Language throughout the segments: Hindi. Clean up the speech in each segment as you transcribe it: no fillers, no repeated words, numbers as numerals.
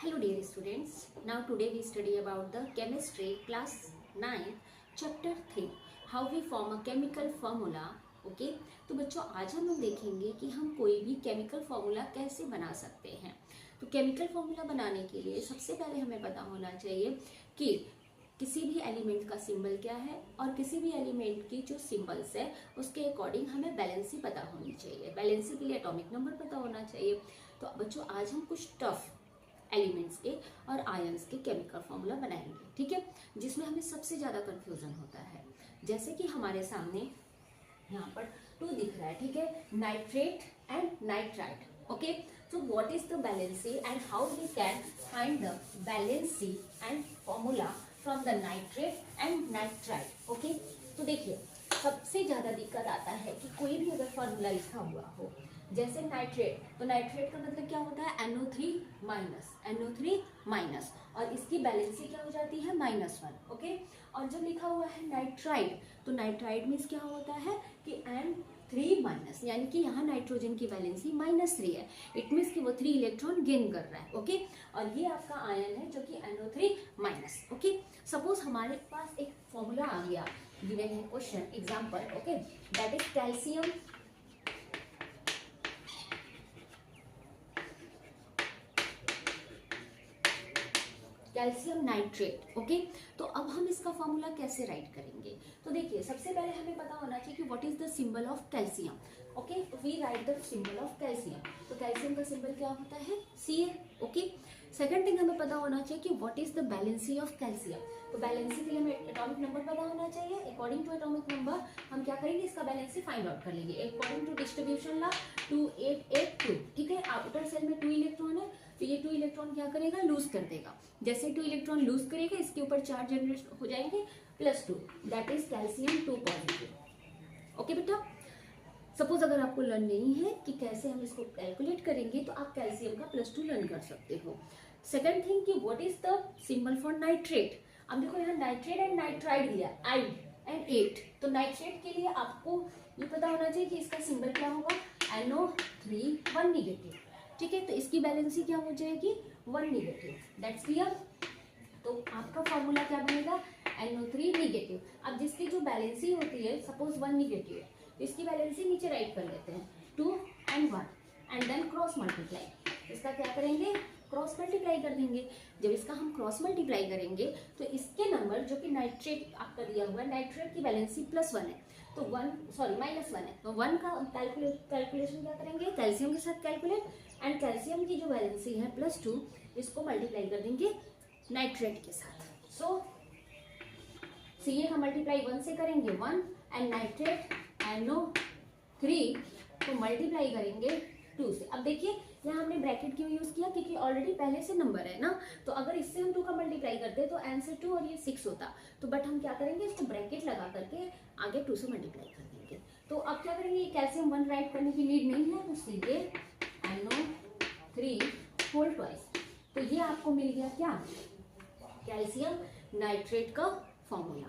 Hello dear students, now today we study about the chemistry class 9 chapter 3 how we form a chemical formula. Okay तो बच्चों आज हम लोग देखेंगे कि हम कोई भी केमिकल फॉर्मूला कैसे बना सकते हैं। तो केमिकल फॉर्मूला बनाने के लिए सबसे पहले हमें पता होना चाहिए कि किसी भी एलिमेंट का सिंबल क्या है और किसी भी एलिमेंट की जो सिंबल्स है उसके अकॉर्डिंग हमें बैलेंसी पता होनी चाहिए। बैलेंसी के लिए एटॉमिक नंबर पता होना चाहिए। तो बच्चों आज हम कुछ टफ एलिमेंट्स के और आयंस के केमिकल फॉर्मूला बनाएंगे, ठीक है, जिसमें हमें सबसे ज़्यादा कंफ्यूजन होता है। जैसे कि हमारे सामने यहाँ पर 2 दिख रहा है, ठीक है, nitrate and nitrite. Okay, so what is the valency and how we can find the valency and formula from the nitrate and nitrite. Okay, तो देखिए सबसे ज़्यादा दिक्कत आता है कि कोई भी अगर फॉर्मूला लिखा हुआ हो, जैसे नाइट्रेट, तो नाइट्रेट का मतलब क्या होता है NO3 माइनस, और इसकी बैलेंसी क्या हो जाती है -1। ओके, और जब लिखा हुआ है नाइट्राइट, तो नाइट्राइट मीन्स क्या होता है कि N3 माइनस, यानी कि यहाँ नाइट्रोजन की बैलेंसी -3 है। इट मीन्स कि वो 3 इलेक्ट्रॉन गेन कर रहा है। ओके, और ये आपका आयन है जो कि NO3 माइनस। ओके, सपोज हमारे पास एक फॉर्मूला आ गया, गिवन है question example, okay, that is calcium nitrate. Okay, तो अब हम इसका फॉर्मूला कैसे राइट करेंगे? तो देखिए सबसे पहले हमें पता होना चाहिए कि what is the symbol of calcium. Okay, we write the symbol of calcium. तो कैल्शियम का सिंबल क्या होता है? Ca। ओके, सेकंड थिंग हमें पता होना चाहिए कि what is the valency of calcium. तो बैलेंसी के लिए हमें एटॉमिक नंबर पता होना चाहिए। अकॉर्डिंग टू एटॉमिक नंबर हम क्या करेंगे, इसका बैलेंसी फाइंड आउट कर लेंगे अकॉर्डिंग टू डिस्ट्रीब्यूशन लॉ 2882। ठीक है, आउटर सेल में 2 इलेक्ट्रॉन है, तो ये 2 इलेक्ट्रॉन क्या करेगा, लूज कर देगा। जैसे 2 इलेक्ट्रॉन लूज करेगा, इसके ऊपर चार्ज जनरेट हो जाएंगे +2, that is calcium 2 positive. Okay बेटा, सपोज अगर आपको लर्न नहीं है कि कैसे हम इसको कैलकुलेट करेंगे, तो आप कैल्शियम का +2 लर्न कर सकते हो। सेकंड थिंग कि what is the symbol for nitrate. अब देखो यहाँ नाइट्रेट एंड नाइट्राइड दिया, आइड एंड 8। तो नाइट्रेट के लिए आपको ये पता होना चाहिए कि इसका सिंबल क्या होगा, NO3 1 निगेटिव। ठीक है, तो इसकी बैलेंसी क्या हो जाएगी, 1 निगेटिव। That's clear. तो आपका फॉर्मूला क्या बनेगा, NO3 निगेटिव। अब जिसकी जो बैलेंसी होती है, सपोज 1 निगेटिव है, तो इसकी बैलेंसी नीचे राइट कर लेते हैं, 2 and 1 and then cross multiply. इसका क्या करेंगे, क्रॉस मल्टीप्लाई कर देंगे। जब इसका हम क्रॉस मल्टीप्लाई करेंगे तो इसके नंबर जो कि नाइट्रेट आपका दिया हुआ है, नाइट्रेट की बैलेंसी +1 है, तो -1 है, तो 1 का कैलकुलेशन क्या करेंगे, कैल्शियम के साथ कैलकुलेट, एंड कैल्शियम की जो बैलेंसी है +2, इसको मल्टीप्लाई कर देंगे नाइट्रेट के साथ। सो Ca का मल्टीप्लाई 1 से करेंगे 1, एंड नाइट्रेट NO3 को मल्टीप्लाई करेंगे 2 से। अब देखिए यहाँ हमने ब्रैकेट क्यों यूज किया, क्योंकि ऑलरेडी पहले से नंबर है ना, तो अगर इससे हम 2 का मल्टीप्लाई करते तो आंसर 2 और ये 6 होता। तो बट हम क्या करेंगे, इसको ब्रैकेट लगा करके आगे 2 से मल्टीप्लाई कर देंगे। तो अब क्या करेंगे, कैल्शियम 1 राइट करने की नीड नहीं है, तो सीधे NO3 होल ट्वाइस। तो ये आपको मिल गया क्या, कैल्शियम नाइट्रेट का फॉर्मूला।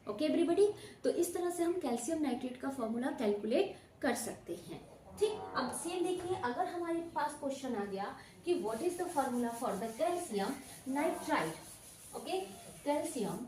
ओके एवरीबॉडी, तो इस तरह से हम कैल्शियम नाइट्रेट का फॉर्मूला कैलकुलेट कर सकते हैं। ठीक, अब सेम देखिए, Agar हमारे पास क्वेश्चन आ गया कि what is the formula for the calcium nitrite. Okay, calcium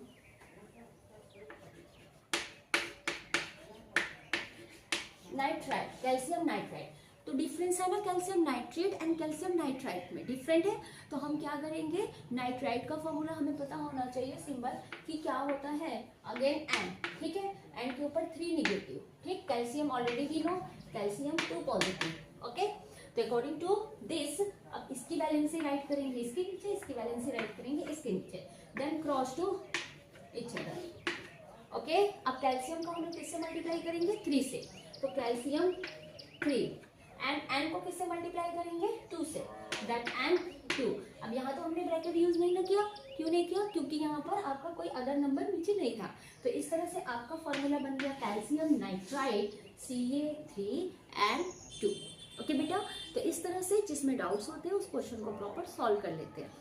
nitrite, calcium nitrite, तो डिफरेंस है ना, calcium nitrate and calcium nitrite में डिफरेंट है। तो हम क्या करेंगे, नाइट्राइट का फॉर्मूला हमें पता होना चाहिए सिंबल कि क्या होता है, अगेन N। ठीक है, N के ऊपर 3 निगेटिव। ठीक, calcium already we know, calcium 2 positive. Okay, तो अकॉर्डिंग टू दिस अब इसकी बैलेंसी राइट करेंगे इसके नीचे, इसकी बैलेंसी राइट करेंगे इसके नीचे, then cross to each other. Okay, अब कैल्शियम को हम किससे मल्टीप्लाई करेंगे, 3 से, तो कैल्शियम 3 एंड N को किससे मल्टीप्लाई करेंगे, 2 से, दैट N2। अब यहाँ तो हमने ब्रैकेट यूज नहीं ना किया, क्यों नहीं किया, क्योंकि यहाँ पर आपका कोई अदर नंबर नीचे नहीं था। तो इस तरह से आपका फॉर्मूला बन गया कैल्शियम नाइट्राइट Ca3N2। ओके बेटा, तो इस तरह से जिसमें डाउट्स होते हैं उस क्वेश्चन को प्रॉपर सॉल्व कर लेते हैं।